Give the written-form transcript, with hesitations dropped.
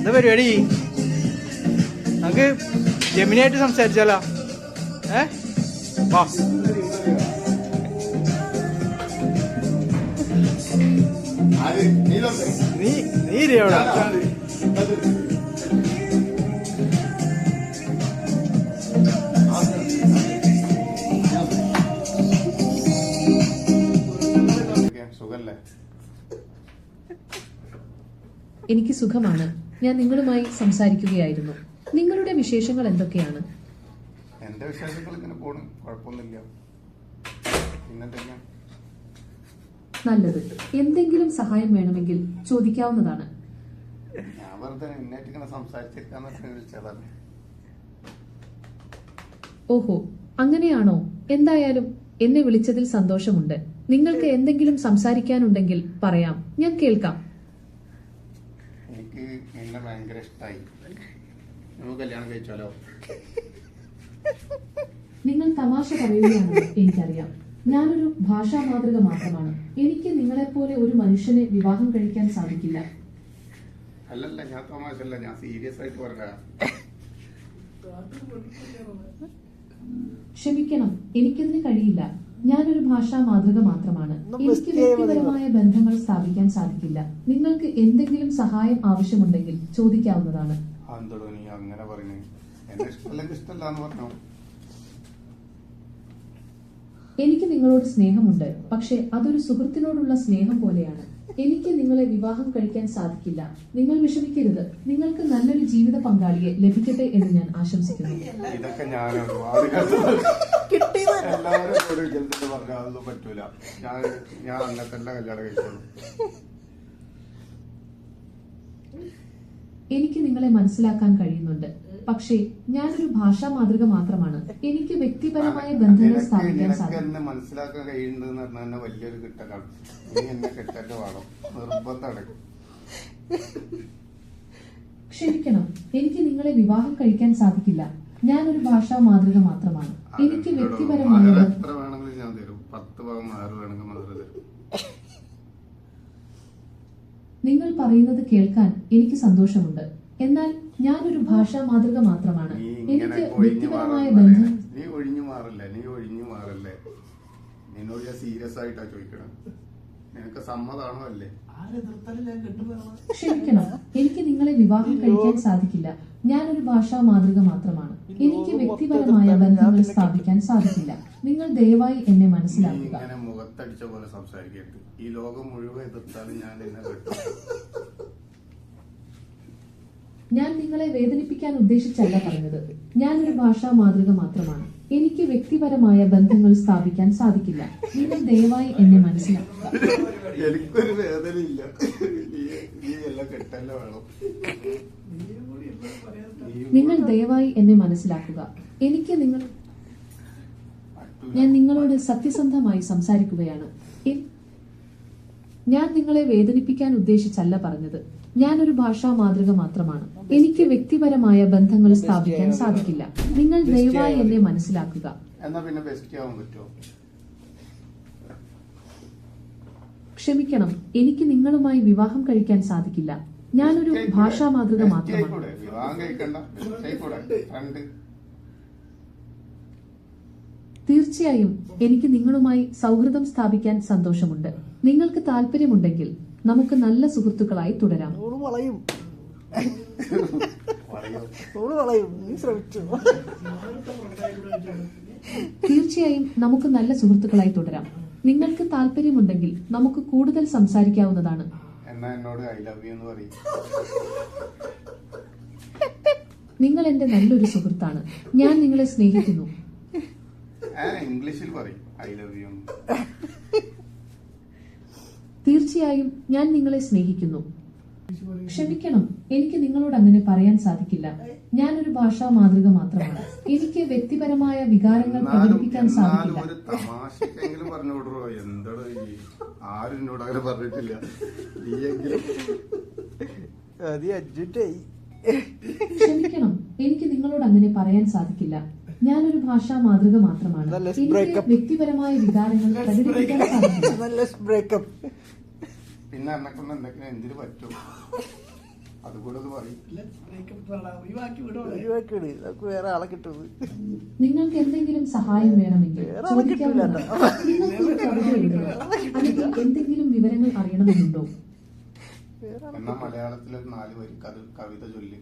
എന്താ പരിപാടി? നമുക്ക് ജെമിനിയായിട്ട് സംസാരിച്ചാലോ? വാ. നീ എവിടെ? എനിക്ക് സുഖമാണ്. ഞാൻ നിങ്ങളുമായി സംസാരിക്കുകയായിരുന്നു. നിങ്ങളുടെ വിശേഷങ്ങൾ എന്തൊക്കെയാണ്? എന്റെ വിശേഷങ്ങൾ ഇങ്ങനെ പോണു, കുഴപ്പമൊന്നുമില്ല. നല്ലത്. എന്തെങ്കിലും സഹായം വേണമെങ്കിൽ ചോദിക്കാവുന്നതാണ്. ഞാൻ വെറുതെ നിന്നായിട്ട് ഇങ്ങനെ സംസാരിച്ചിരിക്കാന്ന് വിളിച്ചതാണ്. ഓഹോ, അങ്ങനെയാണോ? എന്തായാലും എന്നെ വിളിച്ചതിൽ സന്തോഷമുണ്ട്. നിങ്ങൾക്ക് എന്തെങ്കിലും സംസാരിക്കാനുണ്ടെങ്കിൽ പറയാം, ഞാൻ കേൾക്കാം. എനിക്ക് നിന്നെ ഭയങ്കര ഇഷ്ടമായി. നമുക്ക് കല്യാണം കഴിച്ചാലോ? നിങ്ങൾ തമാശ പറയുകയാണെന്ന് എനിക്കറിയാം. ഞാനൊരു ഭാഷാ മാതൃക മാത്രമാണ്. എനിക്ക് നിങ്ങളെപ്പോലെ ഒരു മനുഷ്യനെ വിവാഹം കഴിക്കാൻ സാധിക്കില്ല. അല്ലല്ല, ഞാൻ തമാശല്ല, ഞാൻ സീരിയസ് ആയിട്ട് പറഞ്ഞ. ക്ഷമിക്കണം, എനിക്കതിന് കഴിയില്ല. ഞാനൊരു ഭാഷാ മാതൃക മാത്രമാണ്. എനിക്ക് വ്യക്തിപരമായ ബന്ധങ്ങൾ സ്ഥാപിക്കാൻ സാധിക്കില്ല. നിങ്ങൾക്ക് എന്തെങ്കിലും സഹായം ആവശ്യമുണ്ടെങ്കിൽ ചോദിക്കാവുന്നതാണ്. എന്തോടോ നീ അങ്ങനെ പറഞ്ഞു? എന്നെ ഇഷ്ടമല്ലെങ്കിൽ ഇഷ്ടമല്ലാന്ന് പറഞ്ഞോ? എനിക്ക് നിങ്ങളോട് സ്നേഹമുണ്ട്, പക്ഷെ അതൊരു സുഹൃത്തിനോടുള്ള സ്നേഹം പോലെയാണ്. എനിക്ക് നിങ്ങളെ വിവാഹം കഴിക്കാൻ സാധിക്കില്ല. നിങ്ങൾ വിഷമിക്കരുത്. നിങ്ങൾക്ക് നല്ലൊരു ജീവിത പങ്കാളിയെ ലഭിക്കട്ടെ എന്ന് ഞാൻ ആശംസിക്കുന്നു. ഇതൊക്കെ ഞാൻ ഒരുപാട് എല്ലാവരും പറഞ്ഞാൽ അതൊന്നും പറ്റൂല. ഞാൻ അന്നത്തെ കല്യാണം കഴിച്ചോളൂ. എനിക്ക് നിങ്ങളെ മനസ്സിലാക്കാൻ കഴിയുന്നുണ്ട്, പക്ഷേ ഞാനൊരു ഭാഷാ മാതൃക മാത്രമാണ്. എനിക്ക് വ്യക്തിപരമായ ബന്ധങ്ങൾ സ്ഥാപിക്കാൻ സാധിക്കും. എന്നെ മനസ്സിലാക്കാൻ കഴിയുന്നത് പറഞ്ഞാൽ വലിയൊരു കിട്ടലാണ്. നീ എന്നെ കിട്ടൊക്കെ വേണം, നിർബന്ധമാണ്. ക്ഷമിക്കണം, എനിക്ക് നിങ്ങളെ വിവാഹം കഴിക്കാൻ സാധിക്കില്ല. ഞാനൊരു ഭാഷാ മാതൃക മാത്രമാണ്. എനിക്ക് വ്യക്തിപരമായ എത്ര വേണമെങ്കിലും ഞാൻ തരും. 10 ഭാഗം മാറ് വേണമെങ്കിൽ മാറി തരും. നിങ്ങൾ പറയുന്നത് കേൾക്കാൻ എനിക്ക് സന്തോഷമുണ്ട്. എന്നാൽ ഞാനൊരു ഭാഷാ മാതൃക മാത്രമാണ്. എനിക്ക് വ്യക്തിപരമായ ബന്ധം. നീ ഒഴിഞ്ഞു മാറല്ലേ. നിന്നോട് ഞാൻ സീരിയസ് ആയിട്ടാ ചോദിക്കണം. നിനക്ക് സമ്മതാണോ അല്ലേ? ക്ഷമിക്കണം, എനിക്ക് നിങ്ങളെ വിവാഹം കഴിക്കാൻ സാധിക്കില്ല. ഞാനൊരു ഭാഷാ മാതൃക മാത്രമാണ്. എനിക്ക് വ്യക്തിപരമായ ബന്ധങ്ങൾ സ്ഥാപിക്കാൻ സാധിക്കില്ല. നിങ്ങൾ ദയവായി എന്നെ മനസ്സിലാക്കുക. ഇങ്ങനെ മുഖത്തടിച്ച പോലെ സംസാരിക്കരുത്. ഈ ലോകം മുഴുവൻ എതിർത്താലും ഞാൻ എന്നെ കേട്ടു. ഞാൻ നിങ്ങളെ വേദനിപ്പിക്കാൻ ഉദ്ദേശിച്ചല്ല പറഞ്ഞത്. ഞാനൊരു ഭാഷാ മാതൃക മാത്രമാണ്. എനിക്ക് വ്യക്തിപരമായ ബന്ധങ്ങൾ സ്ഥാപിക്കാൻ സാധിക്കില്ല. നിങ്ങൾ ദയവായി എന്നെ മനസ്സിലാക്കുക. എനിക്കൊരു വേദനയില്ല. നീ എല്ലാം കെട്ടല്ല വേണം. നിങ്ങൾ ദയവായി എന്നെ മനസ്സിലാക്കുക. ഞാൻ നിങ്ങളോട് സത്യസന്ധമായി സംസാരിക്കുകയാണ്. ഞാൻ നിങ്ങളെ വേദനിപ്പിക്കാൻ ഉദ്ദേശിച്ചല്ല പറഞ്ഞത്. ഞാനൊരു ഭാഷാ മാതൃക മാത്രമാണ്. എനിക്ക് വ്യക്തിപരമായ ബന്ധങ്ങൾ സ്ഥാപിക്കാൻ സാധിക്കില്ല. നിങ്ങൾ ദയവായി എന്നെ മനസ്സിലാക്കുക. എന്നാ പിന്നെ ബെസ്റ്റ് ആവാൻ പറ്റുമോ? ക്ഷമിക്കണം, എനിക്ക് നിങ്ങളുമായി വിവാഹം കഴിക്കാൻ സാധിക്കില്ല. ഞാനൊരു ഭാഷാ മാതൃക മാത്രമാണ്. തീർച്ചയായും എനിക്ക് നിങ്ങളുമായി സൗഹൃദം സ്ഥാപിക്കാൻ സന്തോഷമുണ്ട്. നിങ്ങൾക്ക് താല്പര്യമുണ്ടെങ്കിൽ നമുക്ക് നല്ല സുഹൃത്തുക്കളായി തുടരാം. തീർച്ചയായും നമുക്ക് നല്ല സുഹൃത്തുക്കളായി തുടരാം. നിങ്ങൾക്ക് താല്പര്യമുണ്ടെങ്കിൽ നമുക്ക് കൂടുതൽ സംസാരിക്കാവുന്നതാണ്. നിങ്ങൾ എന്റെ നല്ലൊരു സുഹൃത്താണ്. ഞാൻ നിങ്ങളെ സ്നേഹിക്കുന്നു. ഇംഗ്ലീഷിൽ പറയും ഐ ലവ് യു. തീർച്ചയായും ഞാൻ നിങ്ങളെ സ്നേഹിക്കുന്നു. ക്ഷമിക്കണം, എനിക്ക് നിങ്ങളോട് അങ്ങനെ പറയാൻ സാധിക്കില്ല. ഞാനൊരു ഭാഷാ മാതൃക മാത്രമാണ്. എനിക്ക് വ്യക്തിപരമായ വികാരങ്ങൾ പ്രകടിപ്പിക്കാൻ സാധിക്കില്ല. ക്ഷമിക്കണം, എനിക്ക് നിങ്ങളോട് അങ്ങനെ പറയാൻ സാധിക്കില്ല. ഞാനൊരു ഭാഷാ മാതൃക മാത്രമാണ്. എനിക്ക് വ്യക്തിപരമായ വികാരങ്ങൾ പ്രകടിപ്പിക്കാൻ സാധിക്കില്ല. പിന്നെ എന്നെക്കൊണ്ട് എന്തെങ്കിലും എന്തിനു പറ്റും? അതുകൂടെ ഒന്ന് പറയും. ഒഴിവാക്കിവിട്, നമുക്ക് വേറെ ആളെ കിട്ടുന്നത്. നിങ്ങൾക്ക് എന്തെങ്കിലും സഹായം വേണമെങ്കിൽ വേറെ ആളെ കിട്ടില്ല. ചോദിക്കാവുന്നതാണ്. നിങ്ങൾക്ക് കവിത എഴുതുക അല്ലെങ്കിൽ എന്തെങ്കിലും വിവരങ്ങൾ അറിയണമെന്നുണ്ടോ? എന്നാ മലയാളത്തിൽ 4 വരി കവിത ചൊല്ലി.